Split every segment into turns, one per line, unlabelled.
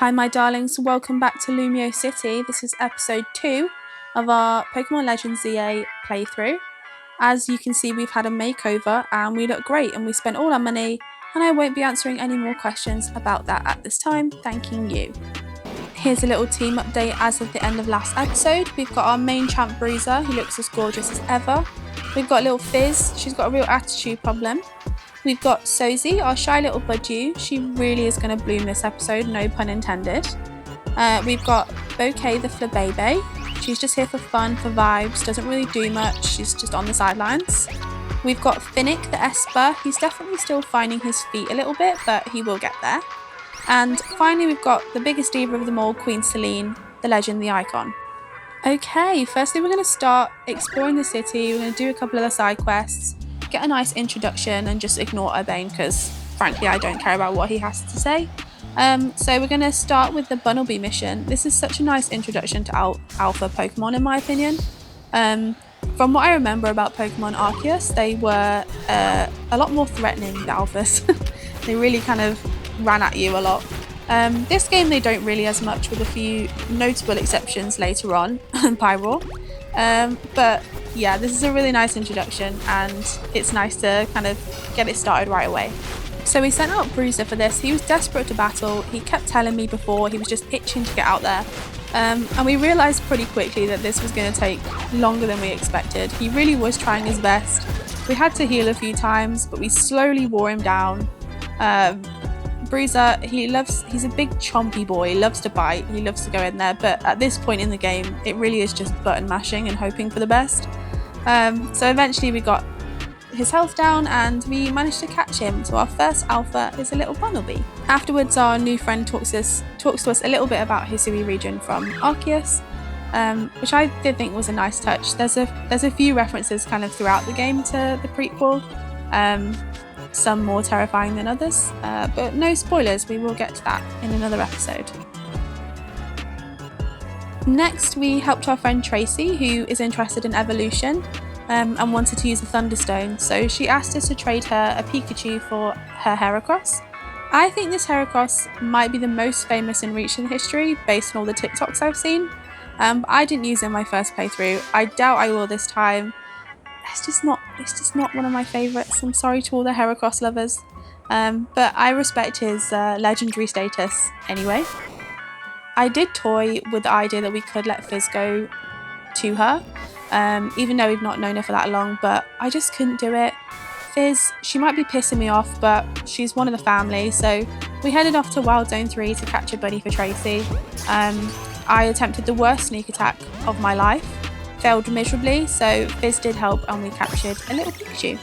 Hi my darlings, welcome back to Lumiose City. This is episode 2 of our Pokémon Legends Z-A playthrough. As you can see, we've had a makeover and we look great and we spent all our money, and I won't be answering any more questions about that at this time, thanking you. Here's a little team update as of the end of last episode. We've got our main champ Bruiser, who looks as gorgeous as ever. We've got little Fizz, she's got a real attitude problem. We've got Sozy, our shy little budgie. She really is going to bloom this episode, no pun intended. We've got Bouquet the Flabébé. She's just here for fun, for vibes, doesn't really do much, she's just on the sidelines. We've got Finnick the Esper. He's definitely still finding his feet a little bit, but he will get there. And finally we've got the biggest diva of them all, Queen Celine, the legend, the icon. Okay, firstly we're going to start exploring the city. We're going to do a couple of the side quests, get a nice introduction and just ignore Urbane because frankly I don't care about what he has to say. So we're going to start with the Bunnelby mission. This is such a nice introduction to alpha Pokemon in my opinion. From what I remember about Pokemon Arceus, they were a lot more threatening, the alphas. They really kind of ran at you a lot. This game they don't really as much, with a few notable exceptions later on, Pyro. But yeah, this is a really nice introduction and it's nice to kind of get it started right away. So we sent out Bruiser for this. He was desperate to battle. He kept telling me before, he was just itching to get out there. And we realised pretty quickly that this was going to take longer than we expected. He really was trying his best. We had to heal a few times, but we slowly wore him down. Bruiser, he's a big chompy boy, he loves to bite, he loves to go in there, but at this point in the game it really is just button mashing and hoping for the best. So eventually we got his health down and we managed to catch him, so our first alpha is a little Bunnelby. Afterwards our new friend talks to us a little bit about Hisui region from Arceus, which I did think was a nice touch. There's a few references kind of throughout the game to the prequel, some more terrifying than others, but no spoilers, we will get to that in another episode. Next we helped our friend Tracy, who is interested in evolution and wanted to use a Thunderstone, so she asked us to trade her a Pikachu for her Heracross. I think this Heracross might be the most famous in recent history based on all the TikToks I've seen. I didn't use it in my first playthrough, I doubt I will this time. It's just not one of my favourites. I'm sorry to all the Heracross lovers, but I respect his legendary status anyway. I did toy with the idea that we could let Fizz go to her, even though we've not known her for that long, but I just couldn't do it. Fizz, she might be pissing me off, but she's one of the family, so we headed off to Wild Zone 3 to catch a buddy for Tracy. I attempted the worst sneak attack of my life, failed miserably, so Fizz did help and we captured a little Pikachu.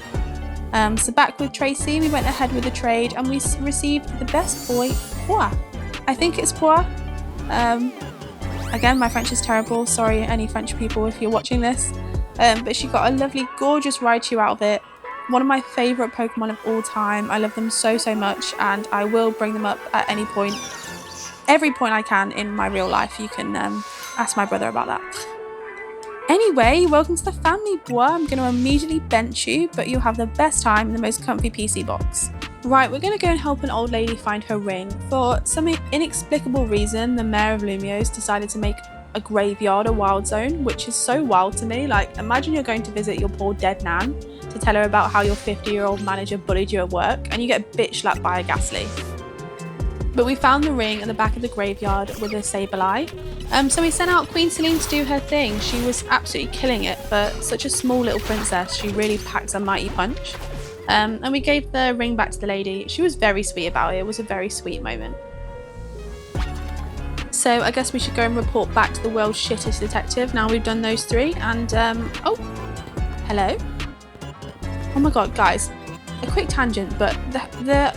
So back with Tracy, we went ahead with the trade and we received the best boy, Poa. I think it's Poa. Again, my French is terrible, sorry any French people if you're watching this, but she got a lovely gorgeous Raichu out of it. One of my favourite Pokemon of all time. I love them so much and I will bring them up at any point, every point I can in my real life. You can ask my brother about that. Anyway, welcome to the family, boy. I'm going to immediately bench you, but you'll have the best time in the most comfy PC box. Right, we're going to go and help an old lady find her ring. For some inexplicable reason, the mayor of Lumiose decided to make a graveyard a wild zone, which is so wild to me. Like, imagine you're going to visit your poor dead nan to tell her about how your 50-year-old manager bullied you at work, and you get bitch slapped by a ghastly. But we found the ring at the back of the graveyard with a Sableye. So we sent out Queen Celine to do her thing. She was absolutely killing it for such a small little princess. She really packs a mighty punch. And we gave the ring back to the lady. She was very sweet about it. It was a very sweet moment. So I guess we should go and report back to the world's shittest detective now we've done those 3. And oh, hello. Oh my god, guys, a quick tangent, but the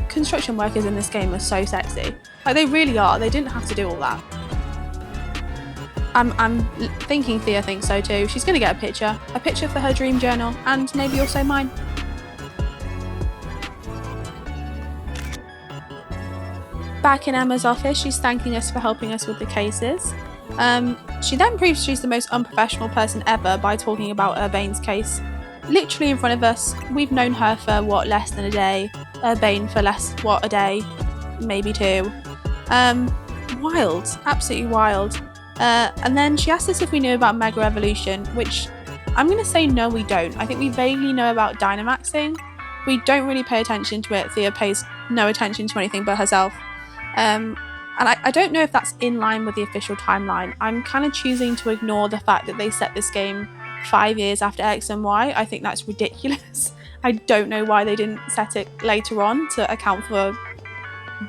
construction workers in this game are so sexy. Like, they really are. They didn't have to do all that. I'm thinking Thea thinks so too. She's gonna get a picture for her dream journal, and maybe also mine. Back in Emma's office, she's thanking us for helping us with the cases. She then proves she's the most unprofessional person ever by talking about Urbane's case. Literally in front of us. We've known her for what, less than a day. Urbane for less, what, a day, maybe 2. Wild, absolutely wild. And then she asked us if we knew about Mega Evolution, which I'm going to say no, we don't. I think we vaguely know about Dynamaxing. We don't really pay attention to it. Thea pays no attention to anything but herself. And I don't know if that's in line with the official timeline. I'm kind of choosing to ignore the fact that they set this game 5 years after X and Y. I think that's ridiculous. I don't know why they didn't set it later on to account for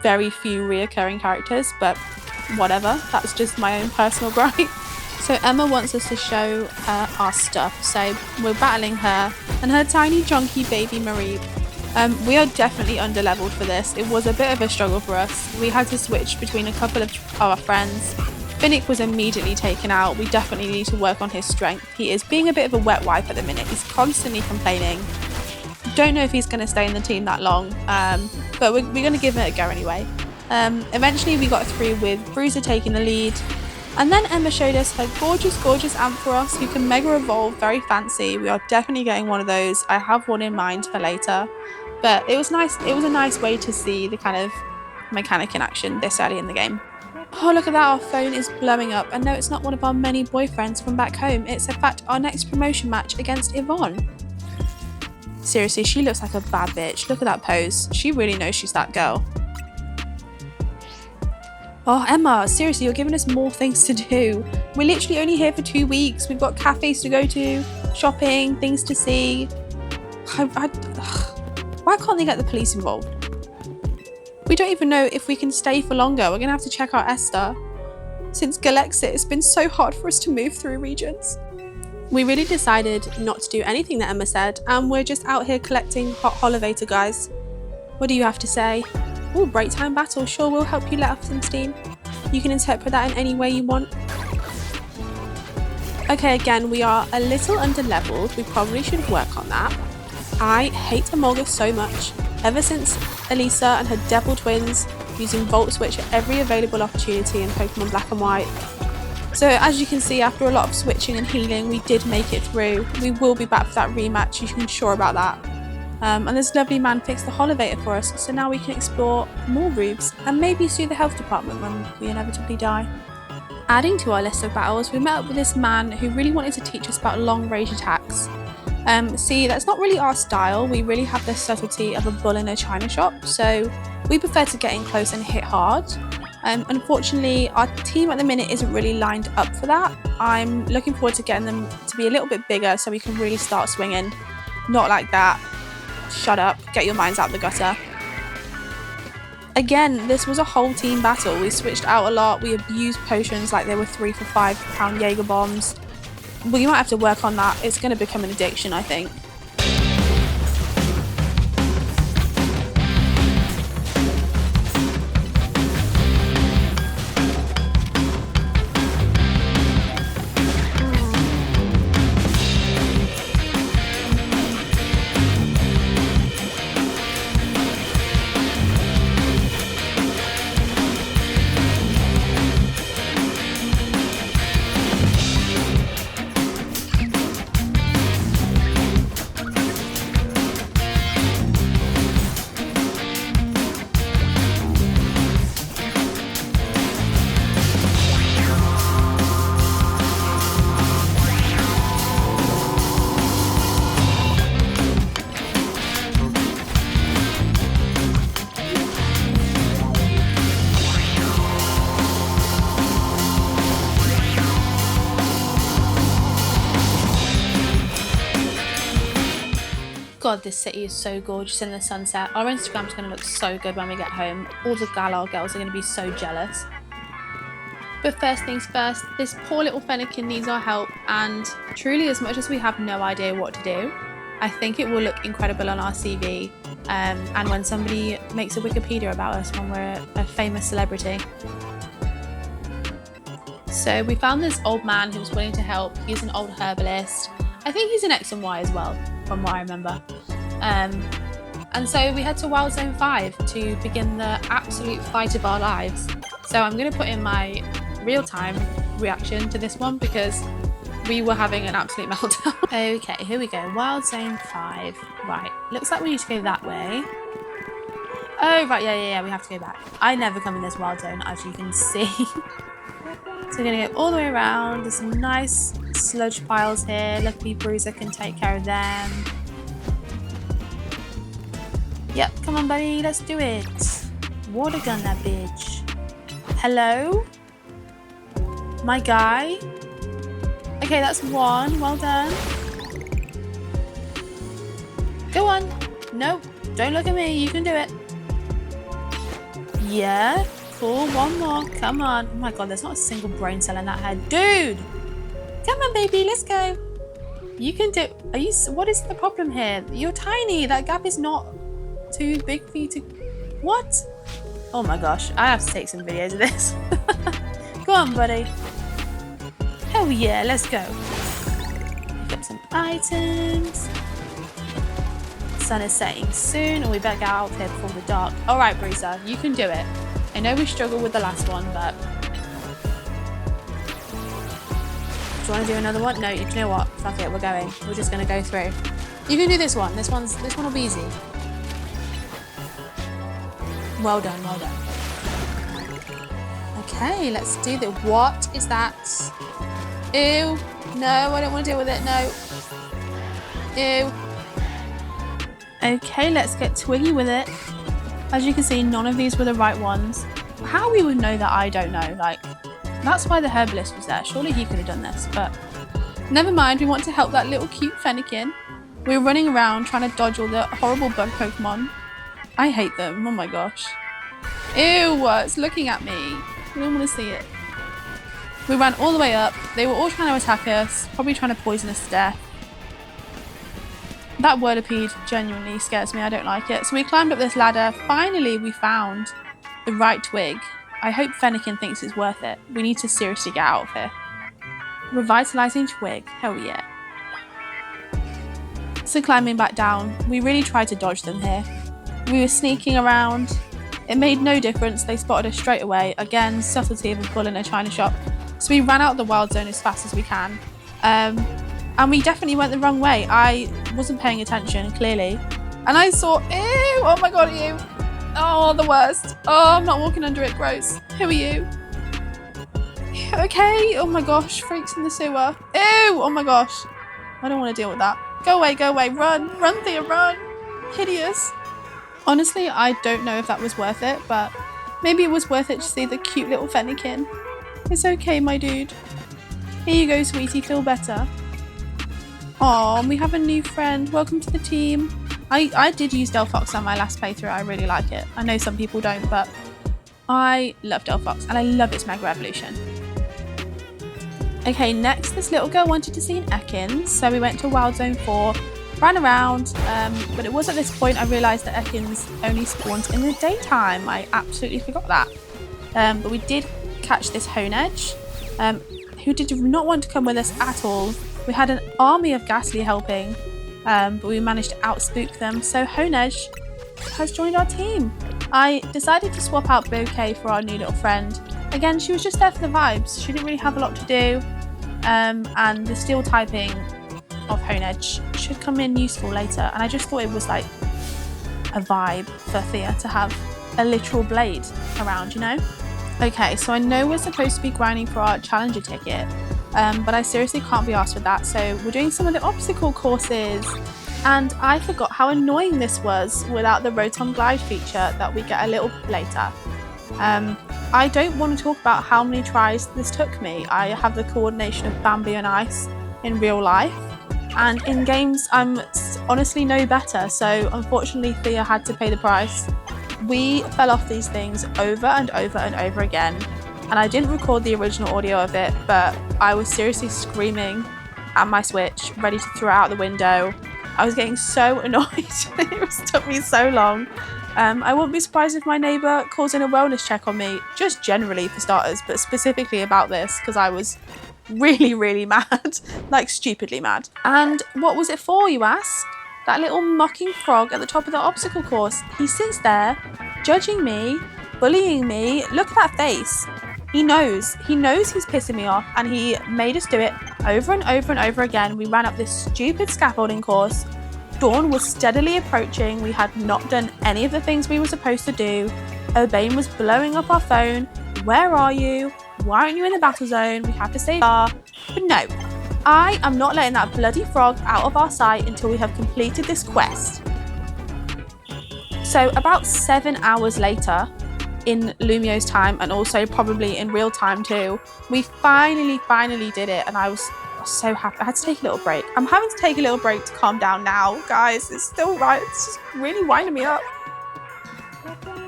very few reoccurring characters, but whatever, that's just my own personal gripe. So Emma wants us to show her our stuff, so we're battling her and her tiny chunky baby Marie. We are definitely underleveled for this. It was a bit of a struggle for us. We had to switch between a couple of our friends. Finnick was immediately taken out. We definitely need to work on his strength. He is being a bit of a wet wipe at the minute. He's constantly complaining. Don't know if he's going to stay in the team that long, but we're going to give it a go anyway. Eventually we got through with Bruiser taking the lead, and then Emma showed us her gorgeous Ampharos who can Mega Evolve, very fancy. We are definitely getting one of those. I have one in mind for later, but it was nice. It was a nice way to see the kind of mechanic in action this early in the game. Oh, look at that, our phone is blowing up, and no, it's not one of our many boyfriends from back home. It's in fact our next promotion match against Yvonne. Seriously, she looks like a bad bitch. Look at that pose. She really knows she's that girl. Oh, Emma, seriously, you're giving us more things to do. We're literally only here for 2 weeks. We've got cafes to go to, shopping, things to see. Why can't they get the police involved? We don't even know if we can stay for longer. We're going to have to check our Esther. Since Galexit, it's been so hard for us to move through regions. We really decided not to do anything that Emma said, and we're just out here collecting hot Holovator, guys. What do you have to say? Oh, break time battle sure will help you let off some steam. You can interpret that in any way you want. Okay, again, we are a little under-leveled. We probably should work on that. I hate Emolga so much. Ever since Elisa and her devil twins using Volt Switch at every available opportunity in Pokemon Black and White. So as you can see, after a lot of switching and healing, we did make it through. We will be back for that rematch, you can be sure about that. And this lovely man fixed the Holovator for us, so now we can explore more roofs and maybe sue the health department when we inevitably die. Adding to our list of battles, we met up with this man who really wanted to teach us about long range attacks. See, that's not really our style. We really have the subtlety of a bull in a china shop, so we prefer to get in close and hit hard. Unfortunately, our team at the minute isn't really lined up for that. I'm looking forward to getting them to be a little bit bigger so we can really start swinging. Not like that. Shut up, get your minds out the gutter. Again, this was a whole team battle. We switched out a lot, we abused potions like they were 3 for £5 Jaeger bombs. We might have to work on that. It's going to become an addiction, I think. God, this city is so gorgeous in the sunset. Our Instagram's going to look so good when we get home. All the Galar girls are going to be so jealous. But first things first, this poor little Fennekin needs our help, and truly, as much as we have no idea what to do, I think it will look incredible on our CV, and when somebody makes a Wikipedia about us when we're a famous celebrity. So we found this old man who was willing to help. He's an old herbalist. I think he's an X and Y as well, from what I remember. And so we head to Wild Zone 5 to begin the absolute fight of our lives. So I'm going to put in my real-time reaction to this one because we were having an absolute meltdown. Okay, here we go. Wild Zone 5. Right, looks like we need to go that way. Oh, right, yeah, we have to go back. I never come in this wild zone, as you can see. So we're going to go all the way around. There's some nice sludge piles here. Lucky Bruiser can take care of them. Yep, come on, buddy, let's do it. Water gun that bitch. Hello? My guy? Okay, that's one. Well done. Go on. Nope, don't look at me. You can do it. Yeah, cool. One more. Come on. Oh my god, there's not a single brain cell in that head. Dude! Come on, baby, let's go. You can do... Are you... What is the problem here? You're tiny. That gap is not too big for you to... What? Oh my gosh, I have to take some videos of this. Go on, buddy. Hell yeah, let's go. Pick up some items. Sun is setting soon, and we better get out of here before the dark. All right, Bruiser, you can do it. I know we struggled with the last one, but... Do you want to do another one? No, you know what? Fuck it, we're going. We're just going to go through. You can do this one. This one will be easy. Well done, well done. Okay, let's do the... What is that? Ew. No, I don't want to deal with it. No. Ew. Okay, let's get twiggy with it. As you can see, none of these were the right ones. How we would know that, I don't know. Like, that's why the herbalist was there. Surely he could have done this, but never mind. We want to help that little cute Fennekin. We're running around trying to dodge all the horrible bug Pokemon. I hate them. Oh my gosh. Ew, it's looking at me. I don't want to see it. We ran all the way up. They were all trying to attack us, probably trying to poison us to death. That Whirlipede genuinely scares me. I don't like it. So we climbed up this ladder. Finally, we found the right twig. I hope Fennekin thinks it's worth it. We need to seriously get out of here. Revitalizing twig. Hell yeah. So climbing back down, we really tried to dodge them here. We were sneaking around. It made no difference. They spotted us straight away. Again, subtlety of a bull in a china shop. So we ran out of the wild zone as fast as we can. And we definitely went the wrong way. I wasn't paying attention, clearly. And I saw, ew, oh my god, ew. Oh, the worst. Oh, I'm not walking under it, gross. Who are you? Okay, oh my gosh, freaks in the sewer. Ew, oh my gosh. I don't want to deal with that. Go away, run, Thea, run. Hideous. Honestly, I don't know if that was worth it, but maybe it was worth it to see the cute little Fennekin. It's okay, my dude. Here you go, sweetie, feel better. Oh, we have a new friend. Welcome to the team. I did use Delphox on my last playthrough. I really like it. I know some people don't, but I love Delphox and I love its Mega Evolution. Okay, next, this little girl wanted to see an Ekans, so we went to Wild Zone 4, ran around, but it was at this point I realised that Ekans only spawned in the daytime. I absolutely forgot that. But we did catch this Honedge, who did not want to come with us at all. We had an army of Ghastly helping, but we managed to outspook them, so Honedge has joined our team. I decided to swap out Bouquet for our new little friend. Again, she was just there for the vibes. She didn't really have a lot to do, and the steel typing of Honedge should come in useful later, and I just thought it was like a vibe for Thea to have a literal blade around, you know? Okay, so I know we're supposed to be grinding for our challenger ticket, but I seriously can't be asked for that, so we're doing some of the obstacle courses, and I forgot how annoying this was without the Rotom Glide feature that we get a little later. I don't want to talk about how many tries this took me. I have the coordination of Bambi and Ice in real life, and in games I'm honestly no better, so unfortunately Thea had to pay the price. We fell off these things over and over and over again, and I didn't record the original audio of it, but I was seriously screaming at my Switch, ready to throw it out the window. I was getting so annoyed. It took me so long. I wouldn't be surprised if my neighbour calls in a wellness check on me, just generally for starters, but specifically about this, because I was really, really mad, like stupidly mad. And what was it for, you ask? That little mocking frog at the top of the obstacle course. He sits there, judging me, bullying me. Look at that face. He knows he's pissing me off, and he made us do it over and over and over again. We ran up this stupid scaffolding course Dawn was steadily approaching. We had not done any of the things we were supposed to do. Urbane was blowing up our phone. Where are you? Why aren't you in the battle zone? We have to save her. But no, I am not letting that bloody frog out of our sight until we have completed this quest. So about 7 hours later, in Lumio's time, and also probably in real time too, we finally did it, and I was so happy. I had to take a little break. I'm having to take a little break to calm down now, guys. It's still right. It's just really winding me up.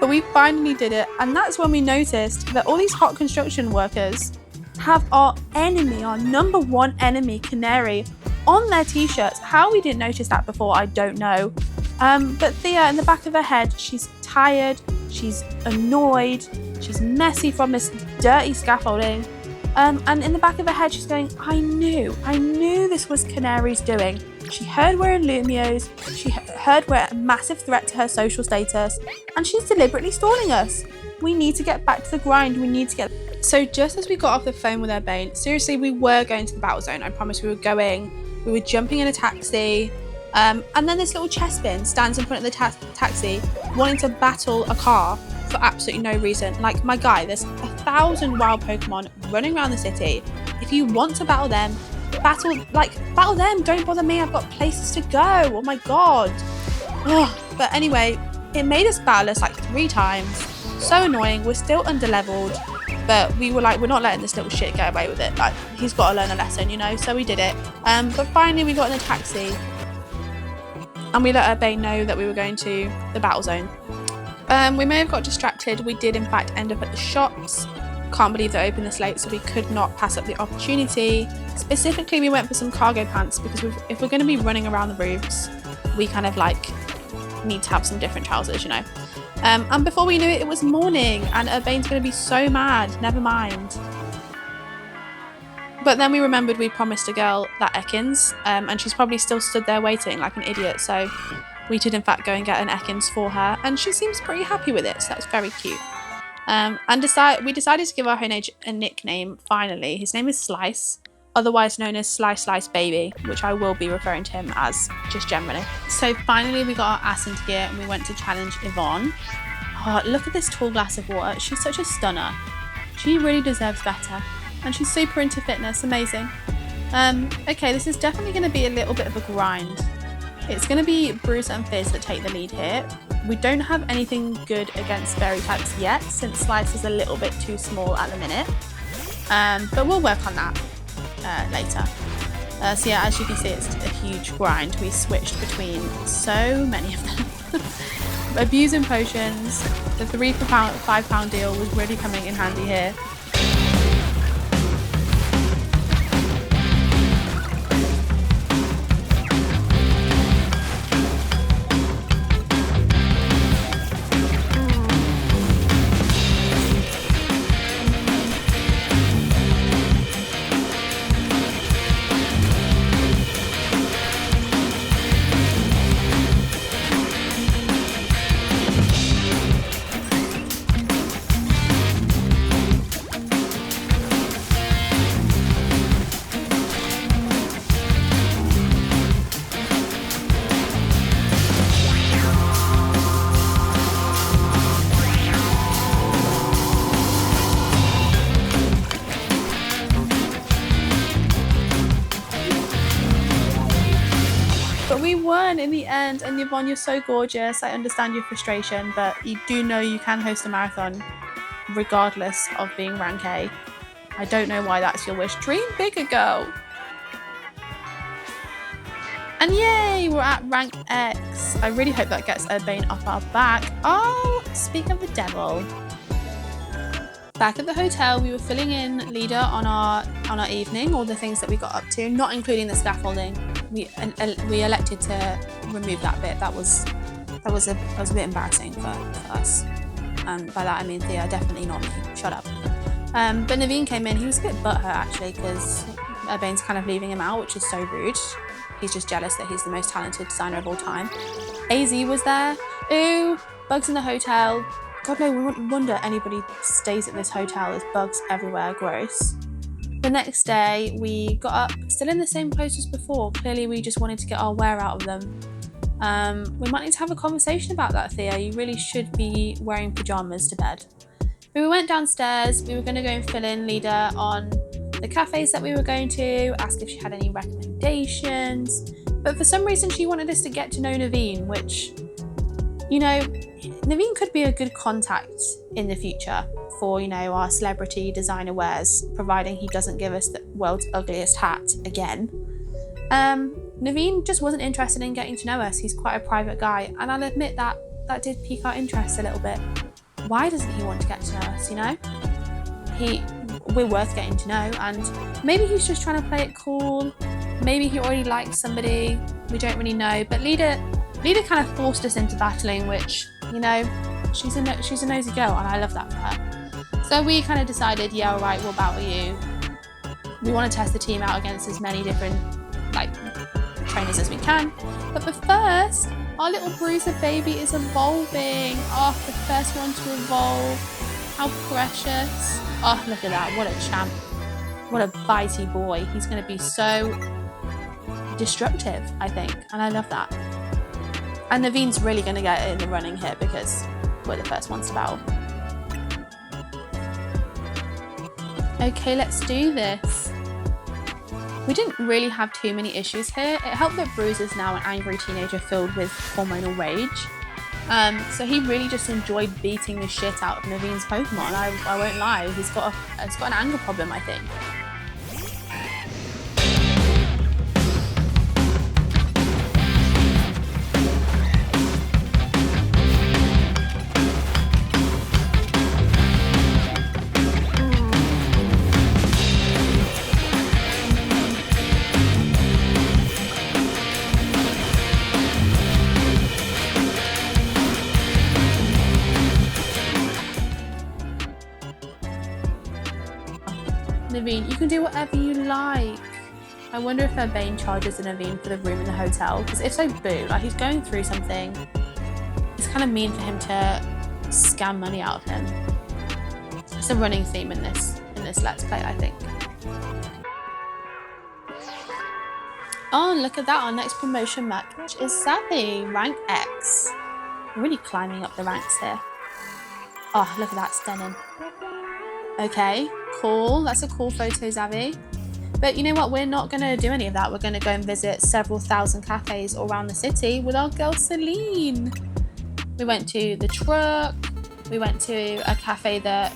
But we finally did it, and that's when we noticed that all these hot construction workers have our enemy, our number one enemy, Canary, on their t-shirts. How we didn't notice that before, I don't know. But Thea, in the back of her head, she's tired, she's annoyed, she's messy from this dirty scaffolding. And in the back of her head, she's going, I knew this was Canary's doing. She heard we're in Lumio's, she heard we're a massive threat to her social status, and she's deliberately stalling us. We need to get back to the grind, we need to get... So just as we got off the phone with Urbane, seriously, we were going to the battle zone. I promise we were jumping in a taxi, and then this little chestbin stands in front of the taxi, wanting to battle a car for absolutely no reason. Like, my guy, there's 1,000 wild Pokemon running around the city. If you want to battle them, battle them. Don't bother me. I've got places to go. Oh my god. Ugh. But anyway, it made us battle us like 3 times. So annoying. We're still underleveled, but we were like, we're not letting this little shit get away with it. Like, he's got to learn a lesson, you know. So we did it. But finally, we got in a taxi, and we let Urbane know that we were going to the battle zone. We may have got distracted. We did in fact end up at the shops. Can't believe they opened this late, so we could not pass up the opportunity. Specifically, we went for some cargo pants because if we're going to be running around the roofs, we kind of like need to have some different trousers, you know. And before we knew it, it was morning, and Urbane's going to be so mad. Never mind. But then we remembered we promised a girl that Ekans, and she's probably still stood there waiting like an idiot. So we did in fact go and get an Ekans for her, and she seems pretty happy with it, so that's very cute. And we decided to give our Honage a nickname finally. His name is Slice, otherwise known as Slice Slice Baby, which I will be referring to him as just generally. So finally we got our ass into gear and we went to challenge Yvonne. Oh, look at this tall glass of water. She's such a stunner. She really deserves better. And she's super into fitness. Amazing. Okay, this is definitely going to be a little bit of a grind. It's going to be Bruiser and Fizz that take the lead here. We don't have anything good against fairy types yet, since Slice is a little bit too small at the minute. But we'll work on that later. So yeah, as you can see, it's a huge grind. We switched between so many of them. Abusing potions. The 3 for £5 deal was really coming in handy here. But we won in the end, and Yvonne, you're so gorgeous. I understand your frustration, but you do know you can host a marathon regardless of being rank A. I don't know why that's your wish. Dream bigger, girl. And yay, we're at rank X. I really hope that gets Urbane off our back. Oh, speak of the devil. Back at the hotel, we were filling in leader on our evening, all the things that we got up to, not including the scaffolding. We elected to remove that bit. That was a bit embarrassing for us. And by that I mean Thea, definitely not me. Shut up. But Naveen came in. He was a bit butthurt actually, because Urbane's kind of leaving him out, which is so rude. He's just jealous that he's the most talented designer of all time. AZ was there. Ooh, bugs in the hotel. God no, we wouldn't wonder anybody stays at this hotel. There's bugs everywhere, gross. The next day, we got up, still in the same clothes as before. Clearly, we just wanted to get our wear out of them. We might need to have a conversation about that, Thea. You really should be wearing pajamas to bed. But we went downstairs. We were going to go and fill in Lida on the cafes that we were going to, ask if she had any recommendations. But for some reason, she wanted us to get to know Naveen, which, you know, Naveen could be a good contact in the future for, you know, our celebrity designer wears, providing he doesn't give us the world's ugliest hat again. Naveen just wasn't interested in getting to know us. He's quite a private guy, and I'll admit that did pique our interest a little bit. Why doesn't he want to get to know us, you know? We're worth getting to know, and maybe he's just trying to play it cool. Maybe he already likes somebody. We don't really know. But Lida kind of forced us into battling, which, you know, she's a nosy girl, and I love that for her. So we kind of decided, yeah, all right, we'll battle you. We want to test the team out against as many different, like, trainers as we can. But first, our little bruiser baby is evolving. Oh, the first one to evolve. How precious. Oh, look at that. What a champ. What a bitey boy. He's going to be so destructive, I think. And I love that. And Naveen's really going to get it in the running here because we're the first ones to battle. Okay, let's do this. We didn't really have too many issues here. It helped that Bruiser is now an angry teenager filled with hormonal rage. So he really just enjoyed beating the shit out of Naveen's Pokemon. I won't lie, he's got an anger problem, I think. Naveen, you can do whatever you like. I wonder if their Bane charges Naveen for the room in the hotel, because if so, boo. Like, he's going through something. It's kind of mean for him to scam money out of him. It's a running theme in this Let's Play, I think. Oh, look at that. Our next promotion match is Savvy, rank X. We're really climbing up the ranks here. Oh, look at that, stunning. Okay, cool. That's a cool photo, Zavi. But you know what? We're not going to do any of that. We're going to go and visit several thousand cafes all around the city with our girl Celine. We went to the truck. We went to a cafe that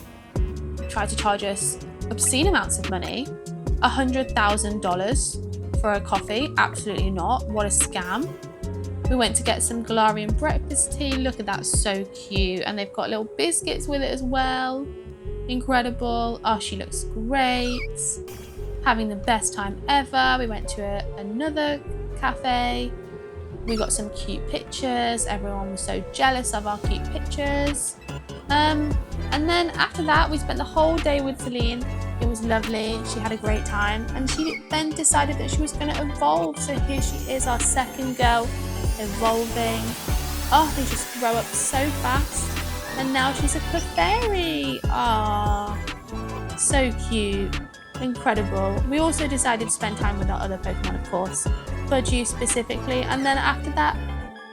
tried to charge us obscene amounts of money. $100,000 for a coffee. Absolutely not. What a scam. We went to get some Galarian breakfast tea. Look at that, so cute. And they've got little biscuits with it as well. Incredible. Oh, she looks great. Having the best time ever. We went to another cafe. We got some cute pictures. Everyone was so jealous of our cute pictures. And then after that, we spent the whole day with Celine. It was lovely. She had a great time. And she then decided that she was going to evolve. So here she is, our second girl, evolving. Oh, they just grow up so fast. And now she's a Clefairy. Ah, so cute. Incredible. We also decided to spend time with our other Pokemon, of course. Budgie specifically. And then after that,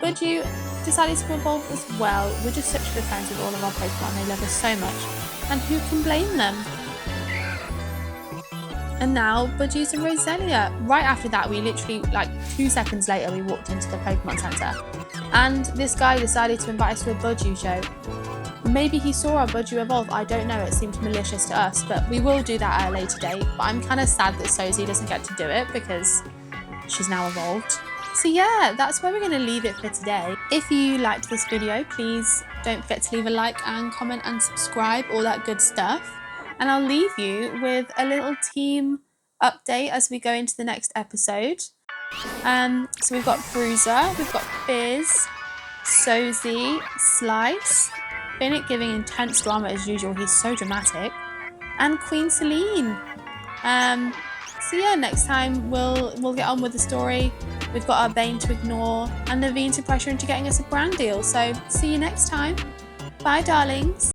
Budgie decided to evolve as well. We're just such good friends with all of our Pokemon. They love us so much. And who can blame them? And now Budgie's a Roselia. Right after that, we literally, like 2 seconds later, we walked into the Pokemon Center. And this guy decided to invite us to a Budgie show. Maybe he saw our Budgie evolve, I don't know, it seemed malicious to us, but we will do that at a later date. But I'm kind of sad that Sozy doesn't get to do it because she's now evolved. So yeah, that's where we're going to leave it for today. If you liked this video, please don't forget to leave a like and comment and subscribe, all that good stuff. And I'll leave you with a little team update as we go into the next episode. So we've got Bruiser, we've got Fizz, Sozy, Slice, Bennett giving intense drama as usual, he's so dramatic, and Queen Celine. So yeah, next time we'll get on with the story. We've got our Bane to ignore and Naveen to pressure into getting us a brand deal. So see you next time. Bye, darlings.